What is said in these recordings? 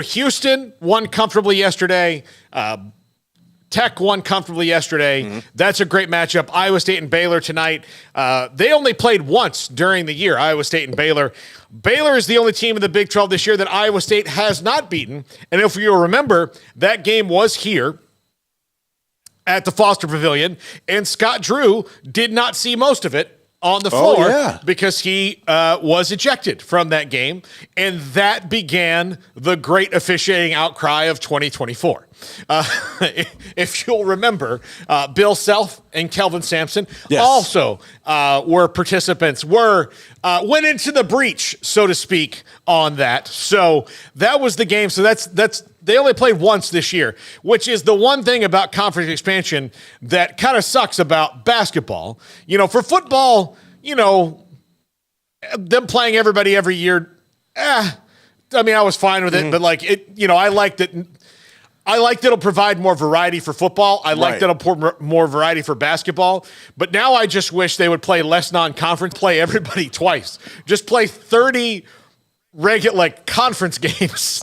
Houston won comfortably yesterday. Tech won comfortably yesterday. Mm-hmm. That's a great matchup. Iowa State and Baylor tonight. They only played once during the year, Iowa State and Baylor. Baylor is the only team in the Big 12 this year that Iowa State has not beaten. And if you'll remember, that game was here at the Foster Pavilion, and Scott Drew did not see most of it on the floor because he was ejected from that game, and that began the great officiating outcry of 2024. If you'll remember, Bill Self and Kelvin Sampson also were participants, went into the breach, so to speak, on that. So that was the game. So that's they only played once this year, which is the one thing about conference expansion that kind of sucks about basketball. For football, them playing everybody every year, I was fine with it, but I like that. I like that it'll provide more variety for football. I like that it'll put more variety for basketball. But now I just wish they would play less non-conference, play everybody twice. Just play 30 regular conference games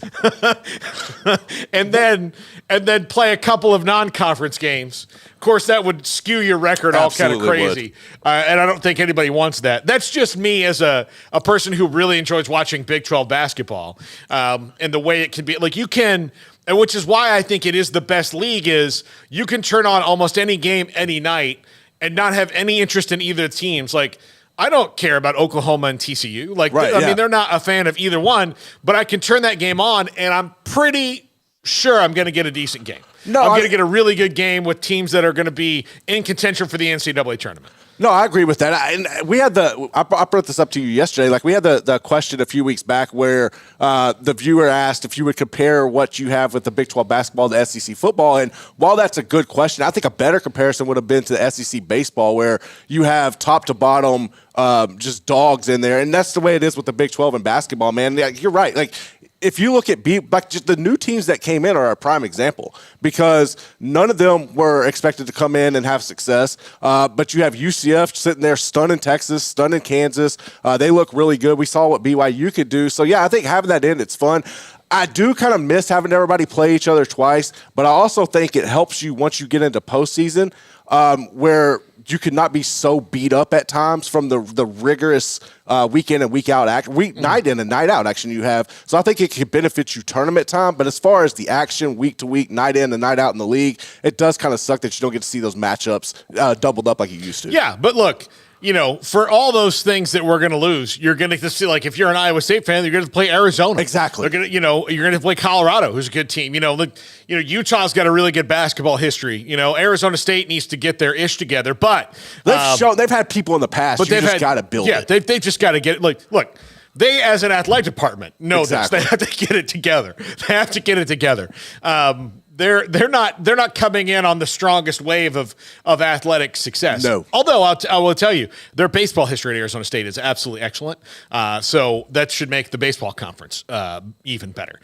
and then play a couple of non-conference games. Of course, that would skew your record all kind of crazy. And I don't think anybody wants that. That's just me as a person who really enjoys watching Big 12 basketball, and the way it can be. You can, and which is why I think it is the best league, is you can turn on almost any game any night and not have any interest in either teams. I don't care about Oklahoma and TCU. They're not a fan of either one, but I can turn that game on, and I'm pretty sure I'm going to get a decent game. I'm going to get a really good game with teams that are going to be in contention for the NCAA tournament. No, I agree with that. And we had I brought this up to you yesterday. We had the question a few weeks back where the viewer asked if you would compare what you have with the Big 12 basketball to SEC football. And while that's a good question, I think a better comparison would have been to the SEC baseball, where you have top to bottom just dogs in there. And that's the way it is with the Big 12 and basketball, man. You're right. If you look at just the new teams that came in are a prime example, because none of them were expected to come in and have success. But you have UCF sitting there stunning Texas, stunning Kansas. They look really good. We saw what BYU could do. So, I think having that in, it's fun. I do kind of miss having everybody play each other twice, but I also think it helps you once you get into postseason, where you could not be so beat up at times from the rigorous week in and week out night in and night out action you have. So I think it could benefit you tournament time. But as far as the action week to week, night in and night out in the league, it does kind of suck that you don't get to see those matchups doubled up like you used to. Yeah, but look, for all those things that we're going to lose, you're going to see, if you're an Iowa State fan, you're going to play Arizona. Exactly. You're going to play Colorado, who's a good team. Utah's got a really good basketball history. Arizona State needs to get their ish together, but they've had people in the past. But they've just got to build it. Yeah, they just got to get it. Look, they as an athletic department know this. They have to get it together. They're not coming in on the strongest wave of athletic success. No. Although I will tell you, their baseball history at Arizona State is absolutely excellent. So that should make the baseball conference even better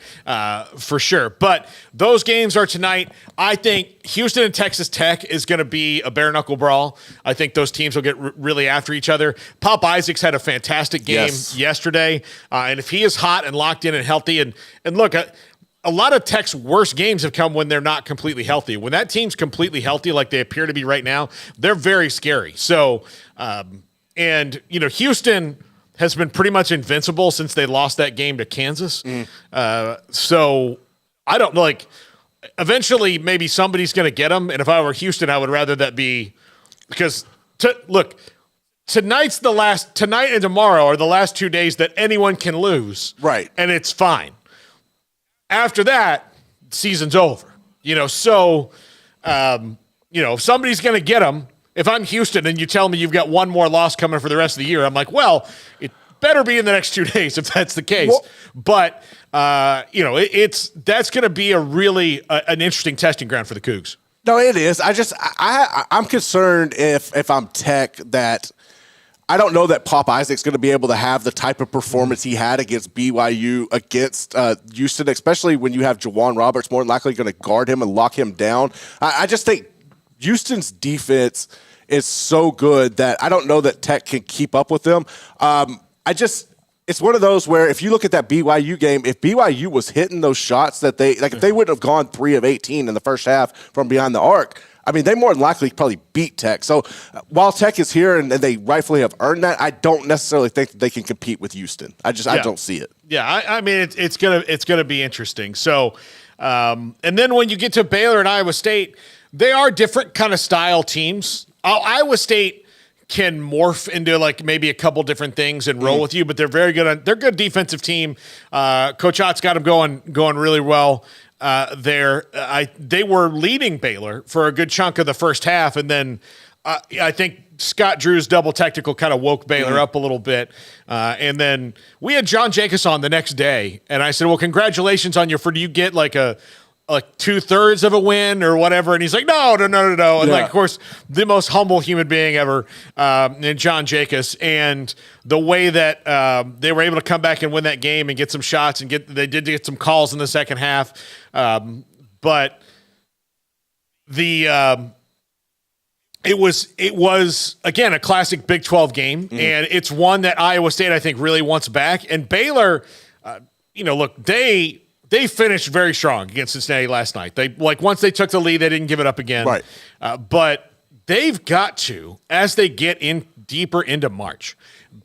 for sure. But those games are tonight. I think Houston and Texas Tech is going to be a bare knuckle brawl. I think those teams will get really after each other. Pop Isaacs had a fantastic game yesterday, and if he is hot and locked in and healthy, and look. A lot of Tech's worst games have come when they're not completely healthy. When that team's completely healthy, like they appear to be right now, they're very scary. So, Houston has been pretty much invincible since they lost that game to Kansas. So, I don't know. Eventually, maybe somebody's going to get them. And if I were Houston, I would rather that be because tonight and tomorrow are the last 2 days that anyone can lose. Right. And it's fine. After that, season's over. If somebody's going to get them, if I'm Houston and you tell me you've got one more loss coming for the rest of the year, I'm like, well, it better be in the next 2 days if that's the case. Well, but, that's going to be a really an interesting testing ground for the Cougs. No, it is. I'm concerned if I'm Tech that I don't know that Pop Isaac's going to be able to have the type of performance he had against BYU, against Houston, especially when you have Jawan Roberts more than likely going to guard him and lock him down. I just think Houston's defense is so good that I don't know that Tech can keep up with them. it's one of those where if you look at that BYU game, if BYU was hitting those shots that if they wouldn't have gone 3 of 18 in the first half from behind the arc, I mean, they more than likely probably beat Tech. So while Tech is here and they rightfully have earned that, I don't necessarily think that they can compete with Houston. I don't see it. Yeah, I mean, it's gonna be interesting. So, and then when you get to Baylor and Iowa State, they are different kind of style teams. Iowa State can morph into like maybe a couple different things and roll with you, but they're very good. They're a good defensive team. Coach Ott's got them going really well there. They were leading Baylor for a good chunk of the first half, and then I think Scott Drew's double technical kind of woke Baylor up a little bit. And then we had John Jacobs on the next day, and I said, well, congratulations on do you get like 2/3 of a win or whatever? And he's like, no. And like, of course, the most humble human being ever, in John Jacobs. And the way that they were able to come back and win that game and get some shots and they did get some calls in the second half. But it was again a classic Big 12 game, and it's one that Iowa State I think really wants back. And Baylor, look, they finished very strong against Cincinnati last night. They once they took the lead, they didn't give it up again. Right. But they've got to, as they get in deeper into March,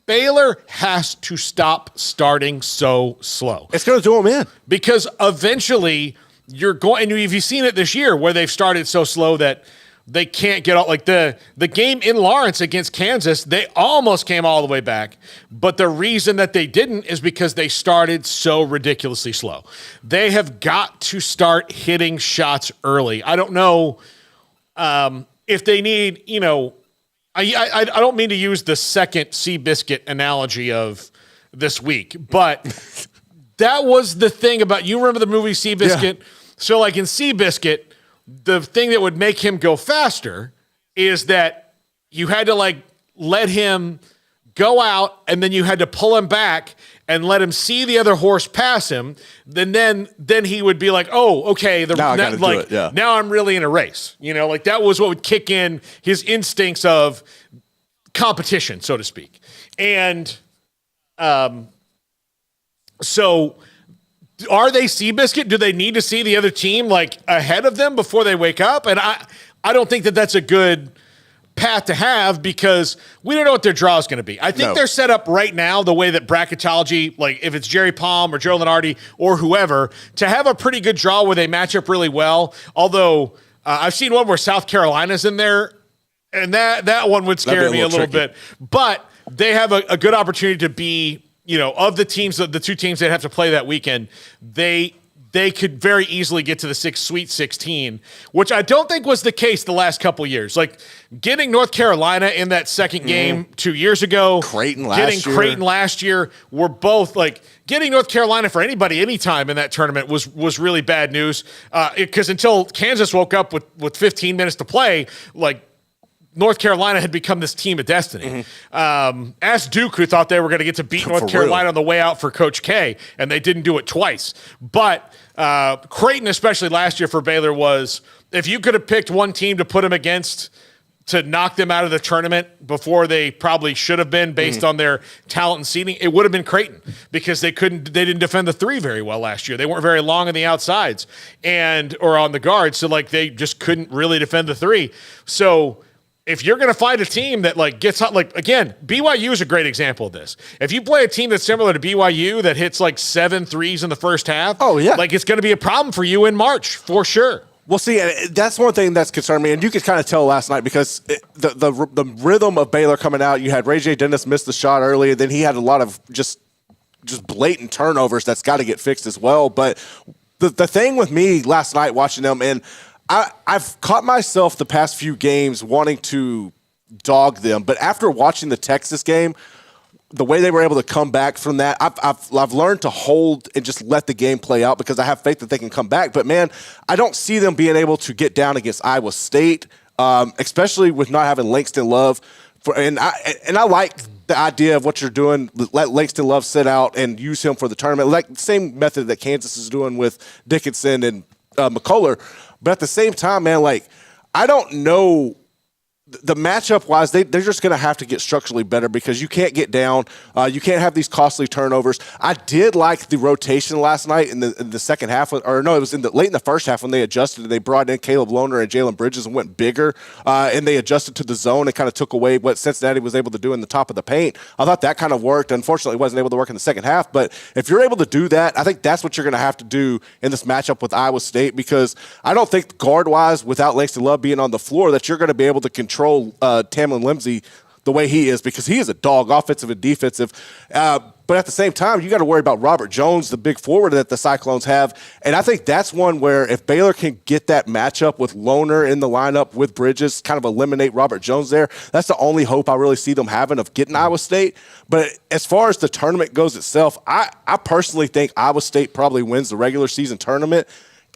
Baylor has to stop starting so slow. It's going to do them in. Because eventually you're going, and you've seen it this year where they've started so slow that they can't get out. Like the game in Lawrence against Kansas, they almost came all the way back. But the reason that they didn't is because they started so ridiculously slow. They have got to start hitting shots early. I don't know if they need, I don't mean to use the second Seabiscuit analogy of this week, but that was the thing about, you remember the movie Seabiscuit? Yeah. So like in Seabiscuit, the thing that would make him go faster is that you had to let him go out, and then you had to pull him back and let him see the other horse pass him. Then he would be like, oh, okay. Now I'm really in a race. That was what would kick in his instincts of competition, so to speak. And so are they Seabiscuit? Do they need to see the other team ahead of them before they wake up? And I don't think that that's a good path to have, because we don't know what their draw is going to be. I think they're set up right now the way that bracketology, if it's Jerry Palm or Joe Lenardi or whoever, to have a pretty good draw where they match up really well. Although I've seen one where South Carolina's in there, and that one would scare me a little bit. But they have a good opportunity to be, of the teams, the two teams that have to play that weekend, they could very easily get to the Sweet 16, which I don't think was the case the last couple of years. Getting North Carolina in that second game 2 years ago, Creighton last year were both getting North Carolina for anybody anytime in that tournament was really bad news. Because until Kansas woke up with 15 minutes to play, North Carolina had become this team of destiny. Ask Duke, who thought they were going to get to beat North Carolina on the way out for Coach K, and they didn't do it twice. But Creighton, especially last year for Baylor, was, if you could have picked one team to put them against to knock them out of the tournament before they probably should have been based on their talent and seeding, it would have been Creighton, because they didn't defend the three very well last year. They weren't very long on the outsides or on the guards, so they just couldn't really defend the three. So if you're going to find a team that gets hot, again, BYU is a great example of this. If you play a team that's similar to BYU that hits 7 threes in the first half, it's going to be a problem for you in March for sure. Well, see, that's one thing that's concerned me, and you could kind of tell last night, because the rhythm of Baylor coming out, you had Ray J. Dennis miss the shot early, and then he had a lot of just blatant turnovers that's got to get fixed as well. But the thing with me last night watching them, and I've caught myself the past few games wanting to dog them, but after watching the Texas game, the way they were able to come back from that, I've learned to hold and just let the game play out, because I have faith that they can come back. But man, I don't see them being able to get down against Iowa State, especially with not having Langston Love. And I like the idea of what you're doing. Let Langston Love sit out and use him for the tournament, the same method that Kansas is doing with Dickinson and McCullough. But at the same time, man, I don't know the matchup wise, they're just going to have to get structurally better because you can't get down. You can't have these costly turnovers. I did like the rotation last night in the second half, or no, it was late in the first half when they adjusted. They brought in Caleb Lohner and Jalen Bridges and went bigger, and they adjusted to the zone and kind of took away what Cincinnati was able to do in the top of the paint. I thought that kind of worked. Unfortunately, it wasn't able to work in the second half, but if you're able to do that, I think that's what you're going to have to do in this matchup with Iowa State because I don't think guard-wise, without Langston Love being on the floor, that you're going to be able to control Tamlin Limsey the way he is because he is a dog, offensive and defensive. But at the same time, you got to worry about Robert Jones, the big forward that the Cyclones have. And I think that's one where if Baylor can get that matchup with Lohner in the lineup with Bridges, kind of eliminate Robert Jones there, that's the only hope I really see them having of getting Iowa State. But as far as the tournament goes itself, I personally think Iowa State probably wins the regular season tournament.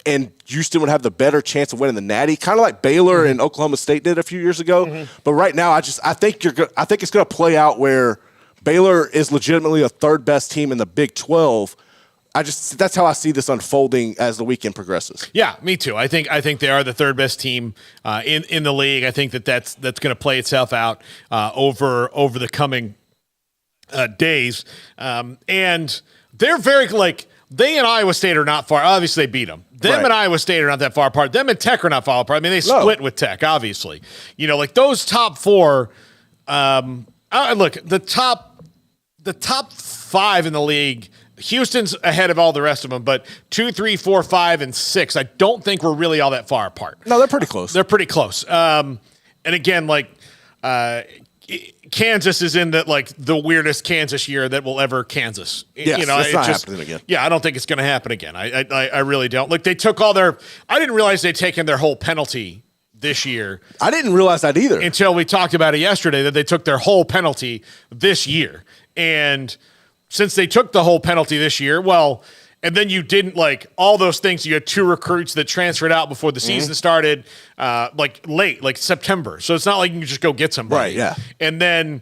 And Houston would have the better chance of winning the Natty, kind of like Baylor and Oklahoma State did a few years ago. But right now, I think it's going to play out where Baylor is legitimately a third best team in the Big 12. That's how I see this unfolding as the weekend progresses. Yeah, me too. I think they are the third best team in the league. I think that's going to play itself out over the coming days, and they're very they and Iowa State are not far. Obviously, they beat them. Them and Iowa State are not that far apart. Them and Tech are not far apart. I mean, they split with Tech, obviously. Those top four. Look, the top five in the league. Houston's ahead of all the rest of them, but 2, 3, 4, 5, and 6. I don't think we're really all that far apart. No, they're pretty close. They're pretty close. And again, Kansas is in the weirdest Kansas year that will ever Kansas. Yes, it's not happening again. Yeah, I don't think it's going to happen again. I really don't. Look, they took all their. I didn't realize they'd taken their whole penalty this year. I didn't realize that either until we talked about it yesterday. That they took their whole penalty this year, and since they took the whole penalty this year, well. And then you didn't all those things. You had 2 recruits that transferred out before the season started, late, September. So it's not like you can just go get somebody. Right, yeah. And then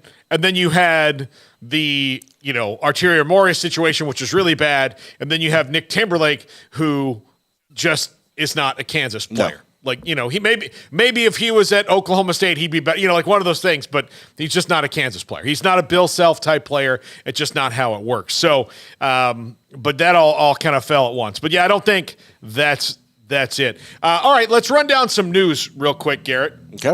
you had the, Arterio Morris situation, which was really bad. And then you have Nick Timberlake, who just is not a Kansas player. No. He maybe if he was at Oklahoma State, he'd be better, one of those things, but he's just not a Kansas player. He's not a Bill Self type player. It's just not how it works. So, but that all kind of fell at once. But yeah, I don't think that's it. All right, let's run down some news real quick, Garrett. Okay.